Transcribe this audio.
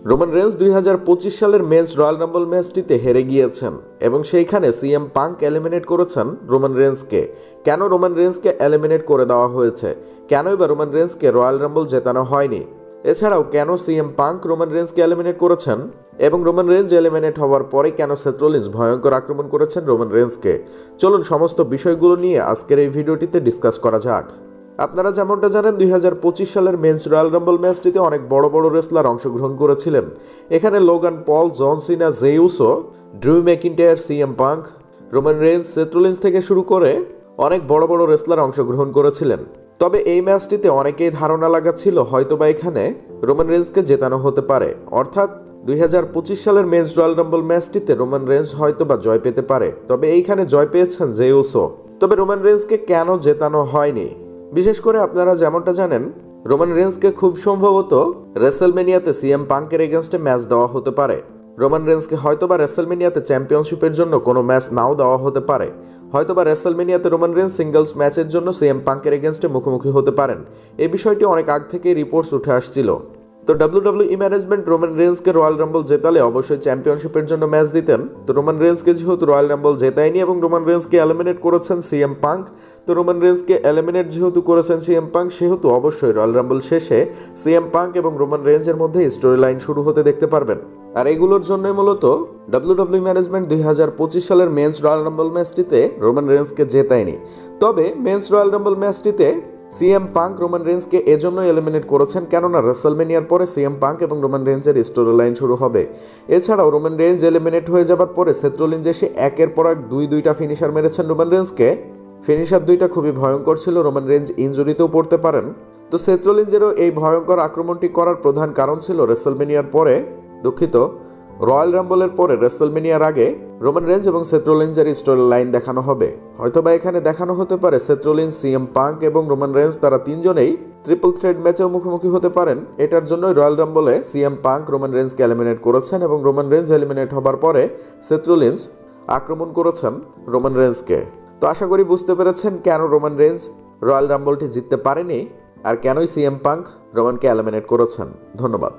Roman Reigns 2025 সালের men's Royal Rumble ম্যাচটিতে হেরে গিয়েছেন এবং সেইখানে সিএম পাঙ্ক এলিমিনেট করেছেন রোমান রেন্সকে। কেন রোমান রেন্সকে এলিমিনেট করে দেওয়া হয়েছে, কেনই বা রোমান রেন্সকে রয়্যাল রাম্বল জেতানো হয়নি, এছাড়াও কেন সিএম পাঙ্ক রোমান রেন্সকে এলিমিনেট করেছেন এবং রোমান রেন্স এলিমিনেট হওয়ার পরে কেন সেথ রলিন্স ভয়ঙ্কর আক্রমণ করেছেন রোমান রেন্সকে, চলুন সমস্ত বিষয়গুলো নিয়ে আজকের এই ভিডিওটিতে ডিসকাস করা যাক। আপনারা যেমনটা জানেন 2025 সালের মেন্স রয়্যাল রাম্বল ম্যাচটিতে অনেক বড় বড় রেসলার অংশগ্রহণ করেছিলেন। এখানে Logan Paul, John Cena, Jey Uso, Drew McIntyre, CM Punk, Roman Reigns, Seth Rollins থেকে শুরু করে অনেক বড় বড় রেসলার অংশগ্রহণ করেছিলেন। তবে এই ম্যাচটিতে অনেকেই ধারণা লাগাচ্ছিল হয়তোবা এখানে রোমান রেন্সকে জেতানো হতে পারে, অর্থাৎ 2025 সালের মেন্স রয়্যাল রাম্বল ম্যাচটিতে রোমান রেন্স হয়তোবা জয় পেতে পারে। তবে এইখানে জয় পেয়েছেন জে উসো। তবে রোমান রেন্সকে কেন জেতানো হয়নি, বিশেষ করে আপনারা যেমনটা জানেন রোমান রেন্সকে খুব সম্ভবত রেসেলমেনিয়াতে সিএম পাঙ্কের এগেনস্টে ম্যাচ দেওয়া হতে পারে। রোমান রেন্সকে হয়তোবা রেসেলমেনিয়াতে চ্যাম্পিয়নশিপের জন্য কোনো ম্যাচ নাও দেওয়া হতে পারে। হয়তোবা রেসেলমেনিয়াতে রোমান রেন্স সিঙ্গলস ম্যাচের জন্য সিএম পাঙ্কের এগেনস্টে মুখোমুখি হতে পারেন। এই বিষয়টি অনেক আগ থেকেই রিপোর্টস উঠে আসছিল। তো ডাব্লিউডাব্লিউই ম্যানেজমেন্ট রোমান রেন্সকে রয়্যাল রাম্বল জেতালে অবশ্যই চ্যাম্পিয়নশিপের জন্য ম্যাচ দিতেন। তো রোমান রেন্সকে যেহেতু রয়্যাল রাম্বল জেতায়নি এবং রোমান রেন্সকে এলিমিনেট করেছেন সিএম পাঙ্ক, তো রোমান রেন্সকে এলিমিনেট যেহেতু করেছেন সিএম পাঙ্ক, সেহেতু অবশ্যই রয়্যাল রাম্বল শেষে সিএম পাঙ্ক এবং রোমান রেন্সের মধ্যে স্টোরি লাইন শুরু হতে দেখতে পারবেন। আর এগুলোর জন্যই মূলত ডাব্লিউডাব্লিউই ম্যানেজমেন্ট 2025 সালের মেন্স রয়্যাল রাম্বল ম্যাচটিতে রোমান রেন্সকে জেতায়নি। তবে মেন্স রয়্যাল রাম্বল ম্যাচটিতে সিএম পাঙ্ক রোমান রেন্সকে এজন্যই এলিমিনেট করেছেন কেননা রেসেলমেনিয়ার পরে সিএম পাঙ্ক এবং রোমান রেন্সের স্টোরি লাইন শুরু হবে। এছাড়াও রোমান রেন্স এলিমিনেট হয়ে যাবার পরে সেথ রলিন্স এসে একের পর এক দুইটা ফিনিশার মেরেছেন রোমান রেন্সকে। ফিনিশার দুইটা খুবই ভয়ঙ্কর ছিল, রোমান রেন্স ইনজুরিতেও পড়তে পারেন। তো সেথ রলিন্সেরও এই ভয়ঙ্কর আক্রমণটি করার প্রধান কারণ ছিল রেসেলমেনিয়ার পরে রয়্যাল রাম্বলের পরে রেসেলমেনিয়ার আগে রোমান রেন্স এবং সেথ রলিন্সের স্টোরি লাইন দেখানো হবে। হয়তোবা এখানে দেখানো হতে পারে সেথ রলিন্স, সিএম পাঙ্ক এবং রোমান রেন্স তারা তিনজনেই ট্রিপল থ্রেড ম্যাচেও মুখোমুখি হতে পারেন। এটার জন্যই রয়্যাল রাম্বলে সিএম পাঙ্ক রোমান রেন্সকে এলিমিনেট করেছেন এবং রোমান রেন্স এলিমিনেট হবার পরে সেথ রলিন্স আক্রমণ করেছেন রোমান রেন্সকে। তো আশা করি বুঝতে পেরেছেন কেন রোমান রেন্স রয়্যাল রাম্বলটি জিততে পারেনি আর কেনই সিএম পাঙ্ক রোমানকে এলিমিনেট করেছেন। ধন্যবাদ।